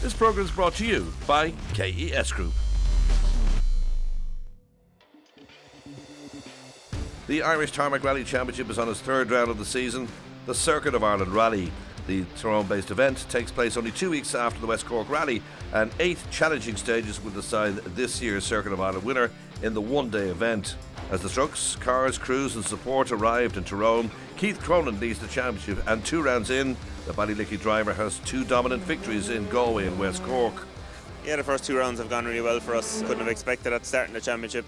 This programme is brought to you by KES Group. The Irish Tarmac Rally Championship is on its third round of the season, the Circuit of Ireland Rally. The Tyrone-based event takes place only 2 weeks after the West Cork Rally, and 8 challenging stages will decide this year's Circuit of Ireland winner in the one-day event. As the trucks, cars, crews and support arrived in Tyrone, Keith Cronin leads the championship, and 2 rounds in, the Ballylickey driver has 2 dominant victories in Galway and West Cork. Yeah, the first 2 rounds have gone really well for us. Couldn't have expected that starting the championship.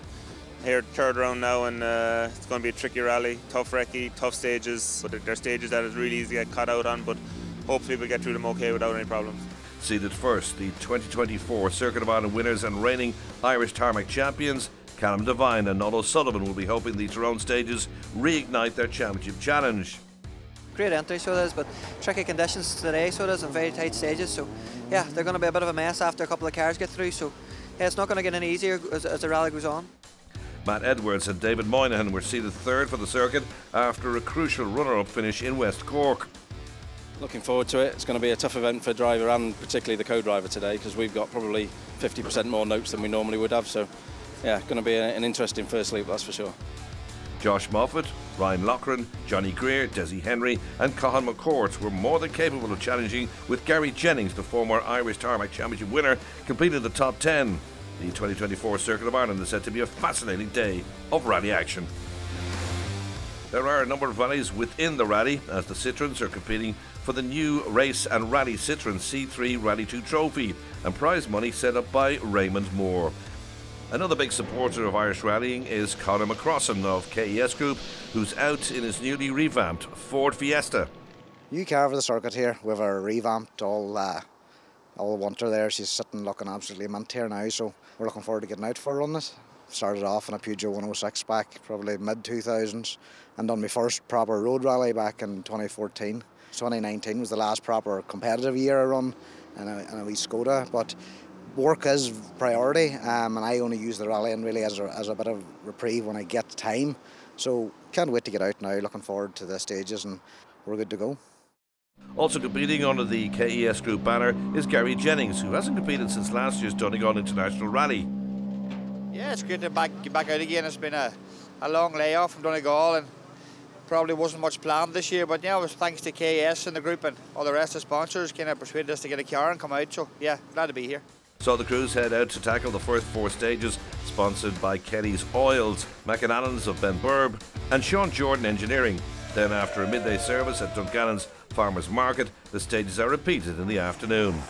Here, third round now, and it's going to be a tricky rally, tough recce, tough stages, but they're stages that is really easy to get caught out on, but hopefully we'll get through them okay without any problems. Seeded first, the 2024 Circuit of Ireland winners and reigning Irish Tarmac champions, Callum Devine and Noel O'Sullivan, will be hoping the Tyrone stages reignite their championship challenge. Great entry, so it is, but tricky conditions today, so it is, and very tight stages, so yeah, they're going to be a bit of a mess after a couple of cars get through, so yeah, it's not going to get any easier as the rally goes on. Matt Edwards and David Moynihan were seeded third for the circuit after a crucial runner-up finish in West Cork. Looking forward to it. It's going to be a tough event for the driver and particularly the co-driver today, because we've got probably 50% more notes than we normally would have, so yeah, going to be an interesting first leap, that's for sure. Josh Moffat, Ryan Loughran, Johnny Greer, Desi Henry and Cathal McCourt were more than capable of challenging, with Gary Jennings, the former Irish Tarmac Championship winner, completing the top 10. The 2024 Circuit of Ireland is said to be a fascinating day of rally action. There are a number of rallies within the rally, as the Citroens are competing for the new Race and Rally Citroen C3 Rally 2 trophy and prize money set up by Raymond Moore. Another big supporter of Irish rallying is Conor McCrossan of KES Group, who's out in his newly revamped Ford Fiesta. New car for the circuit here. We've a revamped all winter there. She's sitting looking absolutely mint here now, so we're looking forward to getting out for a run. It started off in a Peugeot 106 back probably mid-2000s and done my first proper road rally back in 2014. 2019 was the last proper competitive year I run in a wee Skoda, but work is priority, and I only use the rallying really as a bit of reprieve when I get time, so can't wait to get out now. Looking forward to the stages and we're good to go. Also competing under the KES Group banner is Gary Jennings, who hasn't competed since last year's Donegal International Rally. Yeah, it's good to get back out again. It's been a long layoff from Donegal and probably wasn't much planned this year, but yeah, it was thanks to KES and the group and all the rest of the sponsors kind of persuaded us to get a car and come out, so yeah, glad to be here. So the crews head out to tackle the first 4 stages, sponsored by Kelly's Oils, McAnallen's of Ben Burb and Sean Jordan Engineering. Then after a midday service at Dungannon Farmers Market, the stages are repeated in the afternoon.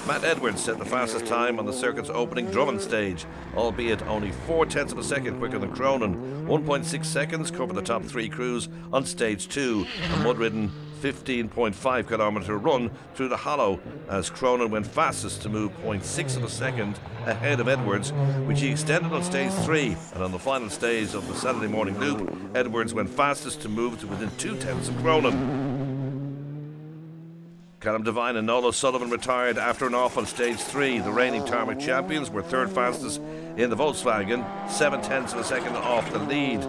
Matt Edwards set the fastest time on the circuit's opening Drummond stage, albeit only 0.4 of a second quicker than Cronin. 1.6 seconds covered the top 3 crews on stage 2, a mud-ridden 15.5 kilometre run through the hollow, as Cronin went fastest to move 0.6 of a second ahead of Edwards, which he extended on stage 3, and on the final stage of the Saturday morning loop, Edwards went fastest to move to within 0.2 of Cronin. Callum Devine and Noel O'Sullivan retired after an off on stage 3. The reigning Tarmac champions were third fastest in the Volkswagen, 0.7 of a second off the lead.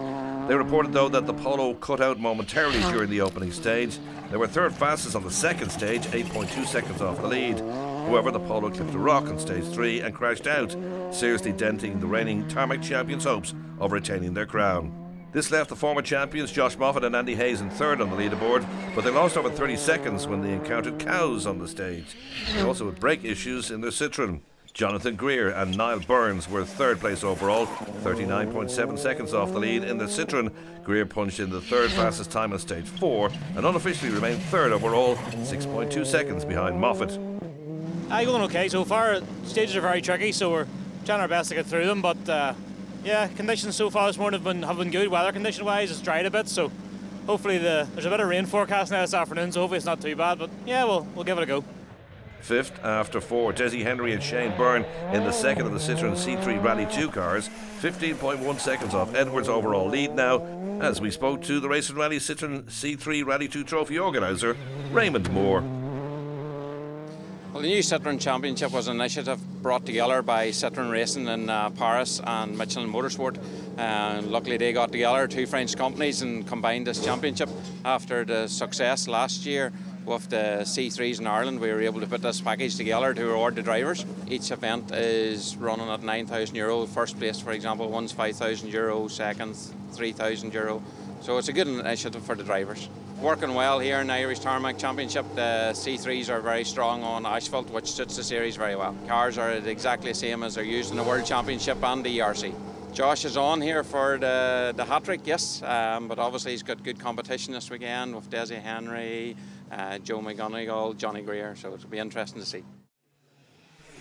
They reported though that the Polo cut out momentarily during the opening stage. They were third fastest on the second stage, 8.2 seconds off the lead. However, the Polo clipped a rock on stage 3 and crashed out, seriously denting the reigning Tarmac champions' hopes of retaining their crown. This left the former champions Josh Moffat and Andy Hayes in third on the leaderboard, but they lost over 30 seconds when they encountered cows on the stage. They also had brake issues in their Citroen. Jonathan Greer and Niall Burns were third place overall, 39.7 seconds off the lead in the Citroen. Greer punched in the third fastest time on stage 4 and unofficially remained third overall, 6.2 seconds behind Moffat. Going okay so far. Stages are very tricky, so we're trying our best to get through them, but yeah, conditions so far this morning have been good. Weather condition wise, it's dried a bit, so hopefully there's a bit of rain forecast now this afternoon, so hopefully it's not too bad, but yeah, we'll give it a go. Fifth after 4, Desi Henry and Shane Byrne in the second of the Citroen C3 Rally 2 cars, 15.1 seconds off Edwards' overall lead now, as we spoke to the Race and Rally Citroen C3 Rally 2 trophy organiser, Raymond Moore. Well, the new Citroen Championship was an initiative brought together by Citroen Racing in Paris and Michelin Motorsport. Luckily they got together, 2 French companies, and combined this championship after the success last year with the C3s in Ireland, we were able to put this package together to reward the drivers. Each event is running at €9,000. First place, for example, one's €5,000, second €3,000. So it's a good initiative for the drivers. Working well here in the Irish Tarmac Championship. The C3s are very strong on asphalt, which suits the series very well. Cars are exactly the same as they're used in the World Championship and the ERC. Josh is on here for the hat-trick, yes, but obviously he's got good competition this weekend with Desi Henry, Joe McGonigal, Johnny Greer, so it'll be interesting to see.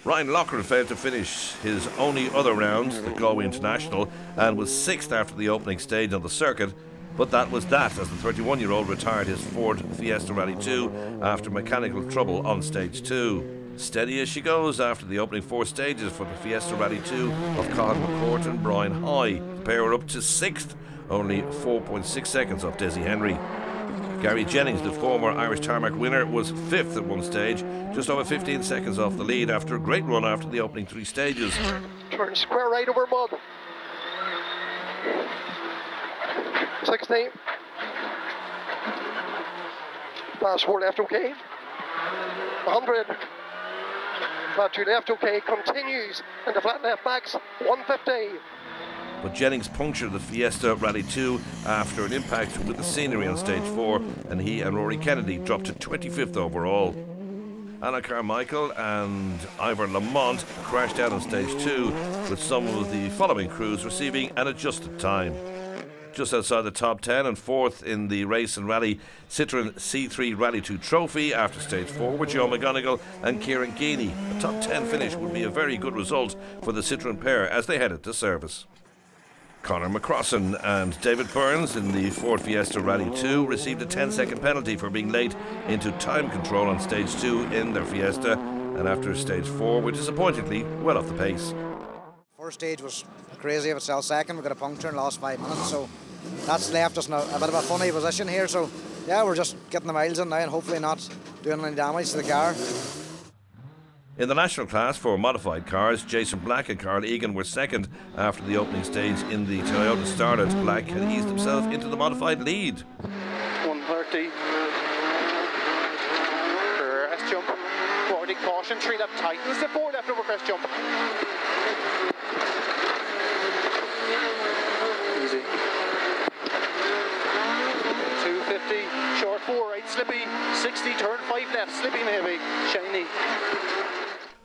Ryan Loughran failed to finish his only other round, the Galway International, and was 6th after the opening stage on the circuit, but that was that as the 31-year-old retired his Ford Fiesta Rally 2 after mechanical trouble on stage 2. Steady as she goes after the opening 4 stages for the Fiesta Rally 2 of Colin McCourt and Brian Hoy. The pair were up to 6th, only 4.6 seconds off Desi Henry. Gary Jennings, the former Irish Tarmac winner, was 5th at one stage, just over 15 seconds off the lead after a great run after the opening 3 stages. Turn square right over mud. 16. Last 4 left, okay. 100. Flat 2 left, okay. Continues into flat left max. 150. But Jennings punctured the Fiesta Rally 2 after an impact with the scenery on stage 4, and he and Rory Kennedy dropped to 25th overall. Anna Carmichael and Ivor Lamont crashed out on stage 2, with some of the following crews receiving an adjusted time. Just outside the top 10 and 4th in the Race and Rally Citroën C3 Rally 2 trophy after stage 4 were Joe McGonigal and Kieran Geeney. A top 10 finish would be a very good result for the Citroën pair as they headed to service. Conor McCrossan and David Burns in the Ford Fiesta Rally 2 received a 10-second penalty for being late into time control on stage 2 in their Fiesta, and after stage 4 were disappointingly well off the pace. First stage was crazy of itself. Second, we got a puncture and lost 5 minutes, so that's left us in a bit of a funny position here. So yeah, we're just getting the miles in now and hopefully not doing any damage to the car. In the national class for modified cars, Jason Black and Carl Egan were second after the opening stage in the Toyota started. Black had eased himself into the modified lead. 130. Crest jump. Boarding caution, 3 left tightens the 4 left over crest jump. Easy. 250, short 4 right, slippy. 60, turn 5 left, slippy maybe, shiny.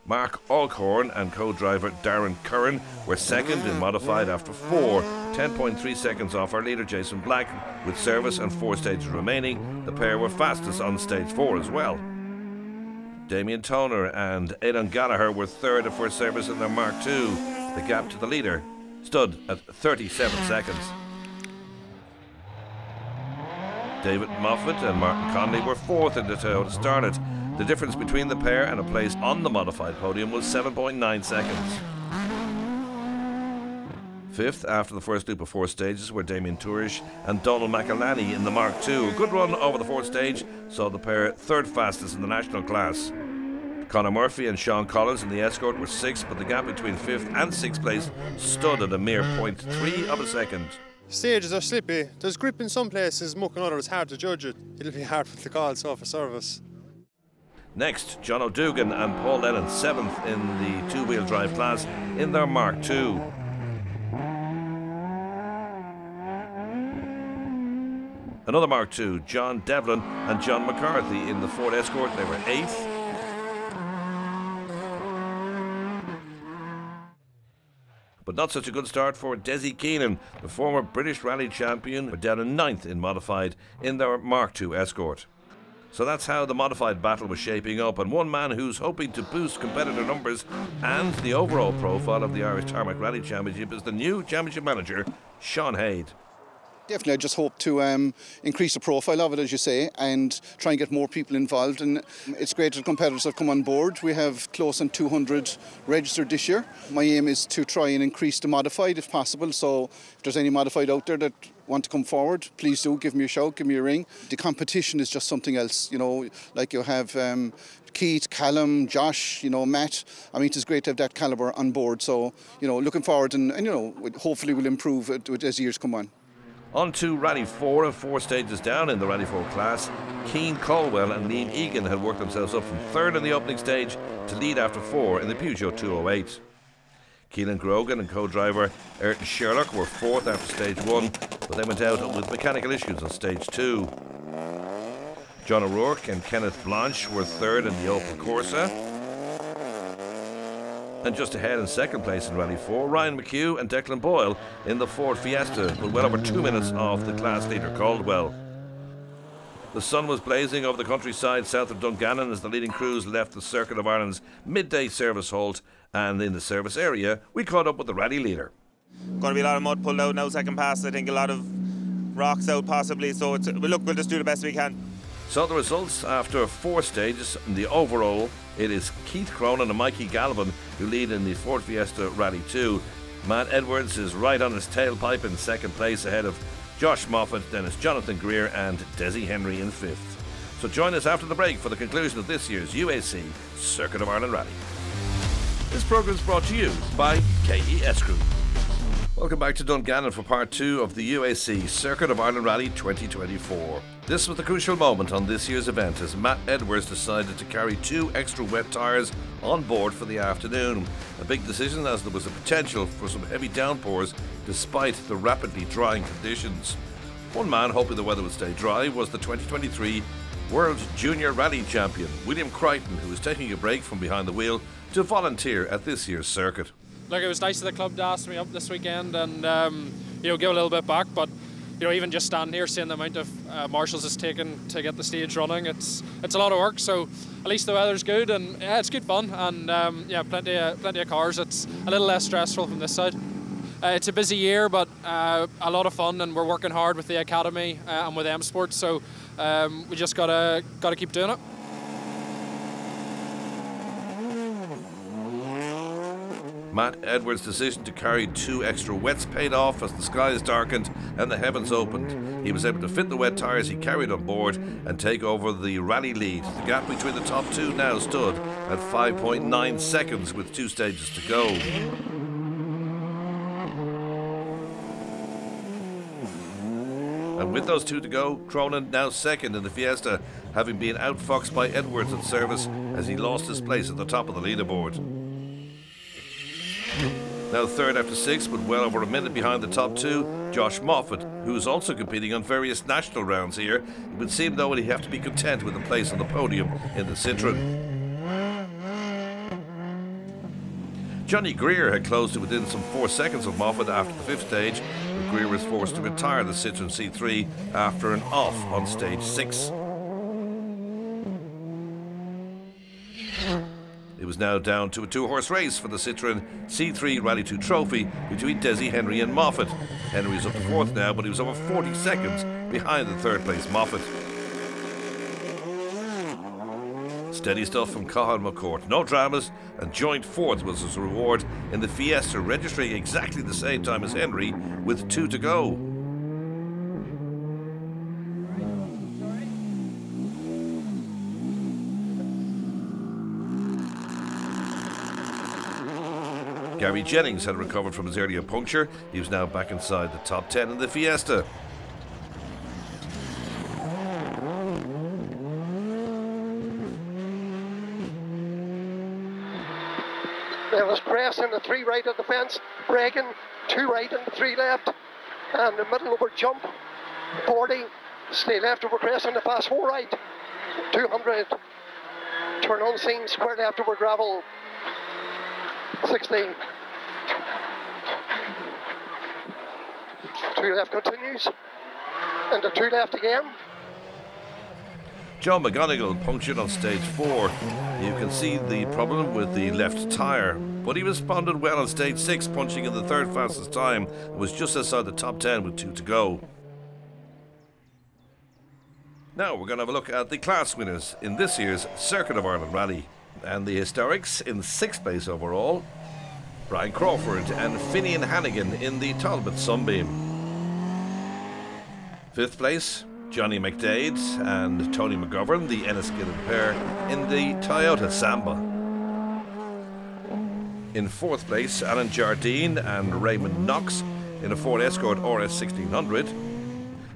Mark Alcorn and co-driver Darren Curran were second in modified after 4, 10.3 seconds off our leader Jason Black. With service and 4 stages remaining, the pair were fastest on stage 4 as well. Damien Toner and Aidan Gallagher were third for service in their Mark II. The gap to the leader stood at 37 seconds. David Moffat and Martin Conley were fourth in the Toyota started. The difference between the pair and a place on the modified podium was 7.9 seconds. Fifth after the first loop of 4 stages were Damien Tourish and Donald McElhenney in the Mark II. A good run over the 4th stage saw the pair third fastest in the national class. Conor Murphy and Sean Collins in the Escort were 6th, but the gap between 5th and 6th place stood at a mere 0.3 of a second. Stages are slippy. There's grip in some places, muck in others. Hard to judge it. It'll be hard for the call so for service. Next, John O'Dugan and Paul Lennon 7th in the 2-wheel drive class in their Mark II. Another Mark II, John Devlin and John McCarthy in the Ford Escort. They were 8th. But not such a good start for Desi Keenan, the former British Rally champion, were down in 9th in modified in their Mark II Escort. So that's how the modified battle was shaping up, and one man who's hoping to boost competitor numbers and the overall profile of the Irish Tarmac Rally Championship is the new championship manager, Sean Hayde. Definitely, I just hope to increase the profile of it, as you say, and try and get more people involved. And it's great that competitors have come on board. We have close on 200 registered this year. My aim is to try and increase the modified if possible. So if there's any modified out there that want to come forward, please do give me a shout, give me a ring. The competition is just something else, you know, like you have Keith, Callum, Josh, you know, Matt. I mean, it's great to have that calibre on board. So, you know, looking forward and you know, hopefully we'll improve it as years come on. On to Rally 4, and 4 stages down in the Rally 4 class. Keane Caldwell and Liam Egan had worked themselves up from 3rd in the opening stage to lead after 4 in the Peugeot 208. Keelan Grogan and co-driver Ayrton Sherlock were 4th after stage 1, but they went out with mechanical issues on stage 2. John O'Rourke and Kenneth Blanche were 3rd in the Opel Corsa. And just ahead in 2nd place in Rally 4, Ryan McHugh and Declan Boyle in the Ford Fiesta, but well over 2 minutes off the class leader Caldwell. The sun was blazing over the countryside south of Dungannon as the leading crews left the Circuit of Ireland's midday service halt, and in the service area we caught up with the rally leader. Going to be a lot of mud pulled out now second pass. I think a lot of rocks out possibly, so we'll just do the best we can. So the results after 4 stages in the overall, it is Keith Cronin and Mikey Galvin who lead in the Ford Fiesta Rally 2. Matt Edwards is right on his tailpipe in 2nd place ahead of Josh Moffat, then it's Jonathan Greer and Desi Henry in 5th. So join us after the break for the conclusion of this year's UAC Circuit of Ireland Rally. This programme is brought to you by KES Group. Welcome back to Dungannon for part 2 of the UAC Circuit of Ireland Rally 2024. This was the crucial moment on this year's event as Matt Edwards decided to carry 2 extra wet tyres on board for the afternoon. A big decision as there was a potential for some heavy downpours despite the rapidly drying conditions. One man hoping the weather would stay dry was the 2023 World Junior Rally Champion William Crichton, who was taking a break from behind the wheel to volunteer at this year's circuit. Look, it was nice of the club to ask me up this weekend and give a little bit back, but even just standing here seeing the amount of marshals it's taken to get the stage running, it's a lot of work. So at least the weather's good and it's good fun, and plenty of cars. It's a little less stressful from this side. It's a busy year, but a lot of fun, and we're working hard with the academy and with M Sports. So we just gotta keep doing it. Matt Edwards' decision to carry 2 extra wets paid off as the skies darkened and the heavens opened. He was able to fit the wet tyres he carried on board and take over the rally lead. The gap between the top 2 now stood at 5.9 seconds with 2 stages to go. And with those 2 to go, Cronin now 2nd in the Fiesta, having been outfoxed by Edwards at service as he lost his place at the top of the leaderboard. Now 3rd after 6, but well over a minute behind the top 2, Josh Moffat, who is also competing on various national rounds here. It would seem though he'd have to be content with a place on the podium in the Citroën. Johnny Greer had closed to within some 4 seconds of Moffat after the 5th stage, but Greer was forced to retire the Citroën C3 after an off on stage 6. It was now down to a 2-horse race for the Citroën C3 Rally 2 trophy between Desi Henry and Moffat. Henry's up to 4th now, but he was over 40 seconds behind the 3rd place Moffat. Steady stuff from Cathal McCourt. No dramas, and joint 4th was his reward in the Fiesta, registering exactly the same time as Henry with 2 to go. Gary Jennings had recovered from his earlier puncture. He was now back inside the top 10 in the Fiesta. There was Cress in the 3 right of the fence, Reagan 2 right and 3 left, and the middle over jump, 40, stay left over Cress in the fast 4 right, 200, turn on seam, square left over gravel, 16. 2 left continues, and the 2 left again. Joe McGonigal punctured on stage 4. You can see the problem with the left tyre, but he responded well on stage 6, punching in the 3rd fastest time and was just outside the top 10 with 2 to go. Now we're going to have a look at the class winners in this year's Circuit of Ireland Rally. And the Historics in 6th place overall, Brian Crawford and Finian Hannigan in the Talbot Sunbeam. 5th place, Johnny McDade and Tony McGovern, the Enniskillen pair, in the Toyota Samba. In 4th place, Alan Jardine and Raymond Knox in a Ford Escort RS 1600.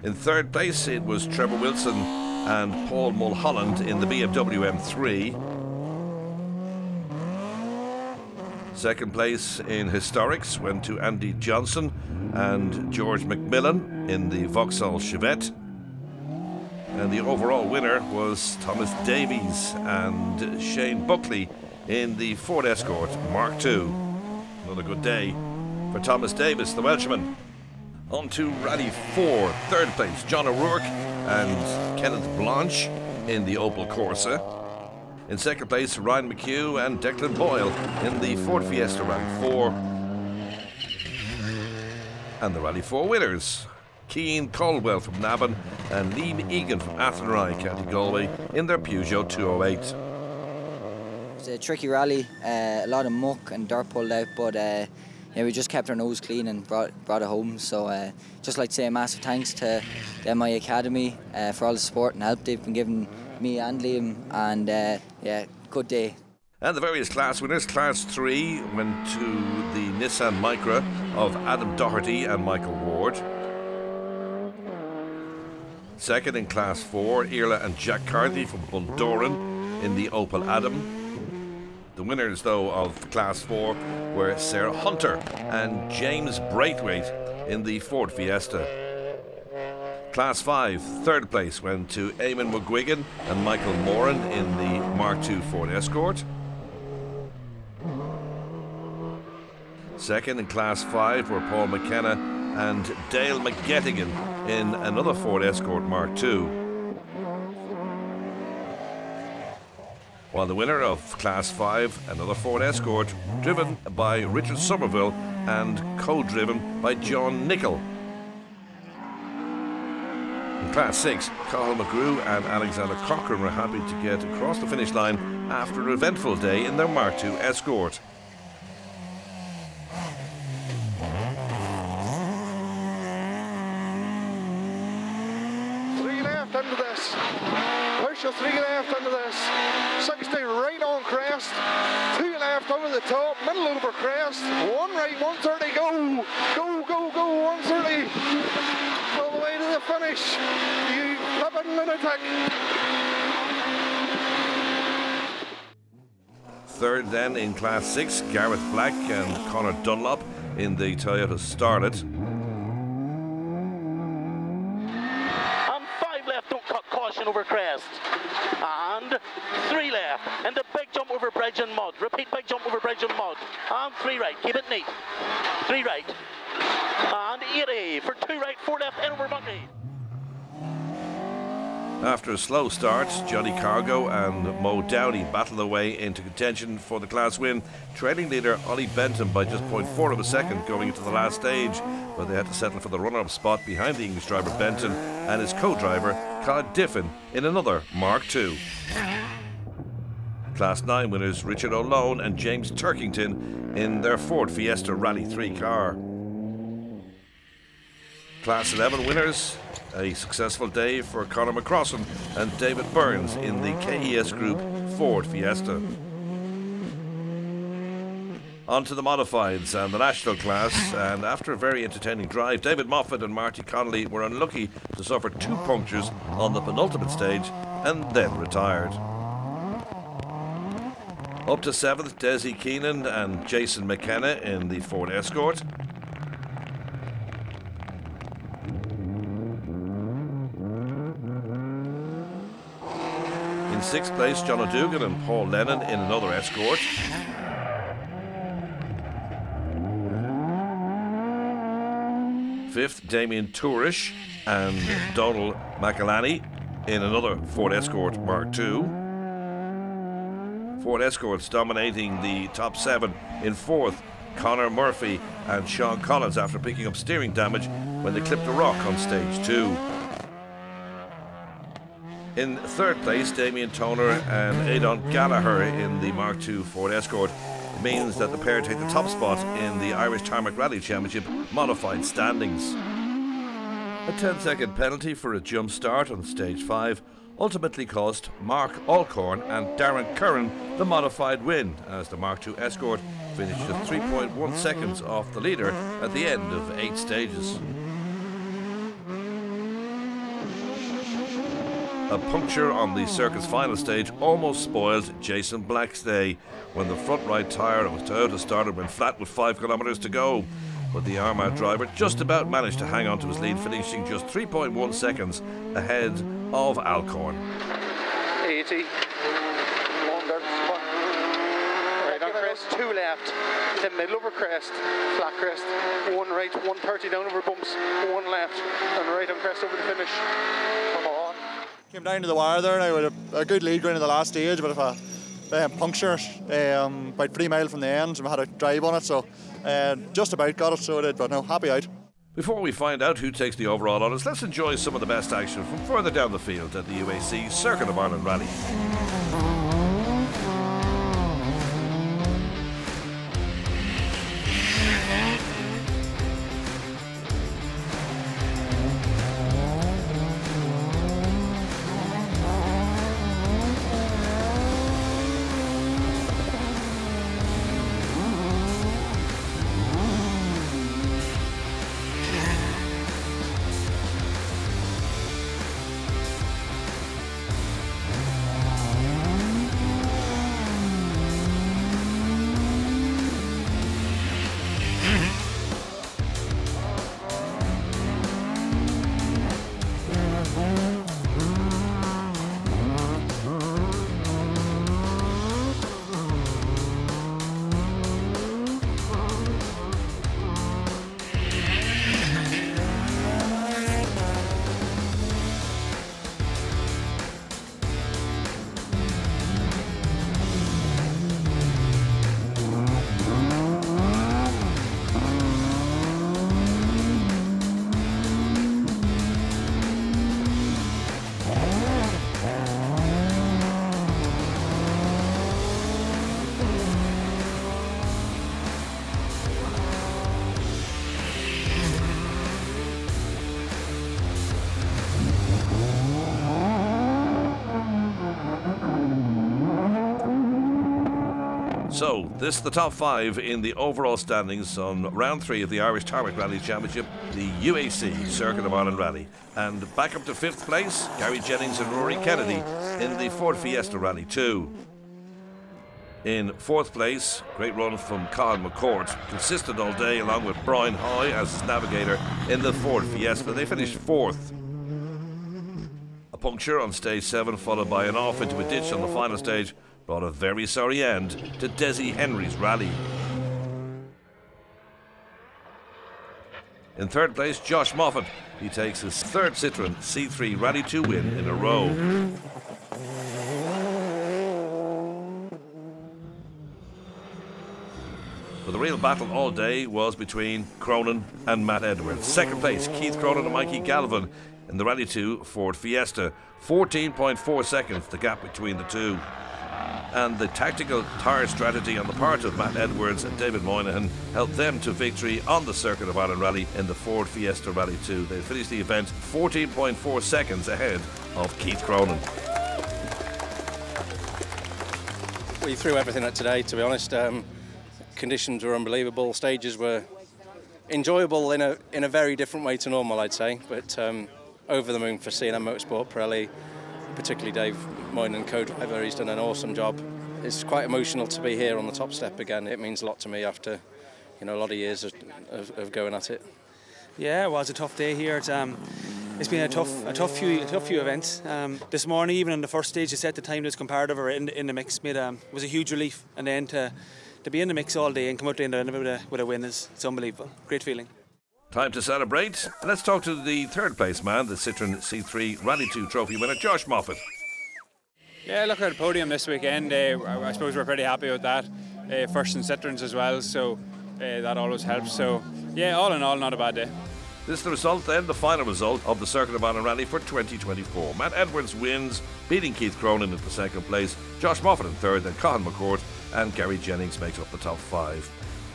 In third place, it was Trevor Wilson and Paul Mulholland in the BMW M3. Second place in Historics went to Andy Johnson and George McMillan in the Vauxhall Chevette. And the overall winner was Thomas Davies and Shane Buckley in the Ford Escort Mark II. Another good day for Thomas Davis, the Welshman. On to Rally 4, third place, John O'Rourke and Kenneth Blanche in the Opel Corsa. In second place, Ryan McHugh and Declan Boyle in the Ford Fiesta Rally 4. And the Rally 4 winners, Cian Caldwell from Navan and Liam Egan from Athenry, County Galway, in their Peugeot 208. It's a tricky rally, a lot of muck and dirt pulled out, but yeah, we just kept our nose clean and brought it home. So just like to say a massive thanks to the MI Academy for all the support and help they've been giving me and Liam, and yeah, good day. And the various class winners. Class 3 went to the Nissan Micra of Adam Doherty and Michael Ward. Second in Class 4, Irla and Jack Carthy from Bundoran in the Opel Adam. The winners, though, of Class 4 were Sarah Hunter and James Braithwaite in the Ford Fiesta. Class 5, third place went to Eamon McGuigan and Michael Moran in the Mark II Ford Escort. Second in Class 5 were Paul McKenna and Dale McGettigan in another Ford Escort Mark II. While the winner of Class 5, another Ford Escort, driven by Richard Somerville and co-driven by John Nichol. In Class 6, Cathal McGrew and Alexander Cochran were happy to get across the finish line after an eventful day in their Mark II Escort. Into this, push a 3 left into this, 60 right on crest, 2 left over the top, middle over crest, 1 right, 130, go, go, go, go, 130, all the way to the finish, you flippin' lunatic. Third then in Class 6, Gareth Black and Conor Dunlop in the Toyota Starlet. Over crest and 3 left and the big jump over bridge and mud, repeat big jump over bridge and mud, and 3 right, keep it neat, 3 right and 80 for 2 right, 4 left and over Buckley. After a slow start, Johnny Cargo and Mo Downey battled their way into contention for the class win, trailing leader Ollie Benton by just 0.4 of a second going into the last stage, but they had to settle for the runner-up spot behind the English driver Benton and his co-driver Colin Diffin in another Mark II. Class 9 winners Richard O'Lone and James Turkington in their Ford Fiesta Rally 3 car. Class 11 winners, a successful day for Conor McCrossan and David Burns in the KES Group Ford Fiesta. On to the modifieds and the national class, and after a very entertaining drive, David Moffat and Marty Connolly were unlucky to suffer 2 punctures on the penultimate stage and then retired. Up to 7th, Desi Keenan and Jason McKenna in the Ford Escort. In 6th place, John O'Dugan and Paul Lennon in another Escort. Fifth, Damien Tourish and Donald McElhenney in another Ford Escort Mark II. Ford Escorts dominating the top 7. In 4th, Conor Murphy and Sean Collins after picking up steering damage when they clipped a rock on stage 2. In 3rd place, Damien Toner and Adon Gallagher in the Mark II Ford Escort. It means that the pair take the top spot in the Irish Tarmac Rally Championship modified standings. A 10-second penalty for a jump start on stage 5 ultimately cost Mark Alcorn and Darren Curran the modified win, as the Mark II Escort finished just 3.1 seconds off the leader at the end of 8 stages. A puncture on the circuit's final stage almost spoiled Jason Black's day when the front right tyre of his Toyota starter went flat with 5 kilometres to go. But the Armagh driver just about managed to hang on to his lead, finishing just 3.1 seconds ahead of Alcorn. 80. Right on crest, 2 left. Then middle over crest, flat crest. 1 right, 130 down over bumps, 1 left, and right on crest over the finish. Come on. Came down to the wire there now with a good lead going to the last stage, but if a puncture about 3 miles from the end, and we had a drive on it, so just about got it, so it did, but no, happy out. Before we find out who takes the overall honours, let's enjoy some of the best action from further down the field at the UAC Circuit of Ireland Rally. So, this is the top 5 in the overall standings on round 3 of the Irish Tarmac Rally Championship, the UAC Circuit of Ireland Rally. And back up to 5th place, Gary Jennings and Rory Kennedy in the Ford Fiesta Rally 2. In 4th place, great run from Colin McCourt, consistent all day along with Brian Hoy as his navigator in the Ford Fiesta. They finished 4th. A puncture on stage 7 followed by an off into a ditch on the final stage brought a very sorry end to Desi Henry's rally. In 3rd place, Josh Moffat. He takes his 3rd Citroën C3 Rally 2 win in a row. But the real battle all day was between Cronin and Matt Edwards. 2nd place, Keith Cronin and Mikey Galvin in the Rally 2 Ford Fiesta. 14.4 seconds the gap between the two. And the tactical tyre strategy on the part of Matt Edwards and David Moynihan helped them to victory on the Circuit of Ireland Rally in the Ford Fiesta Rally 2. They finished the event 14.4 seconds ahead of Keith Cronin. We threw everything at today, to be honest. Conditions were unbelievable. Stages were enjoyable in a very different way to normal, I'd say. But over the moon for C&M Motorsport Pirelli, particularly Dave Moynihan, co-driver. He's done an awesome job. It's quite emotional to be here on the top step again. It means a lot to me after, a lot of years of going at it. Yeah, well, it's a tough day here. It's been a tough few events. This morning, even on the first stage, to set the time that's comparative or in the mix was a huge relief. And then to be in the mix all day and come out the end of it with a win it's unbelievable. Great feeling. Time to celebrate. Let's talk to the 3rd place man, the Citroën C3 Rally 2 trophy winner, Josh Moffat. Yeah, looking at the podium this weekend, I suppose we're pretty happy with that. First in Citroëns as well, so that always helps. So, yeah, all in all, not a bad day. This is the result then, the final result of the Circuit of Ireland Rally for 2024. Matt Edwards wins, beating Keith Cronin into 2nd place, Josh Moffat in 3rd, and Colin McCourt and Gary Jennings makes up the top 5.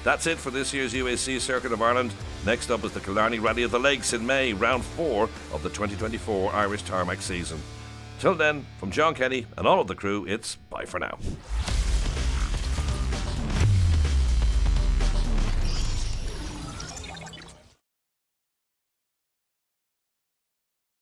That's it for this year's UAC Circuit of Ireland. Next up is the Killarney Rally of the Lakes in May, round 4 of the 2024 Irish Tarmac season. Till then, from John Kenny and all of the crew, it's bye for now.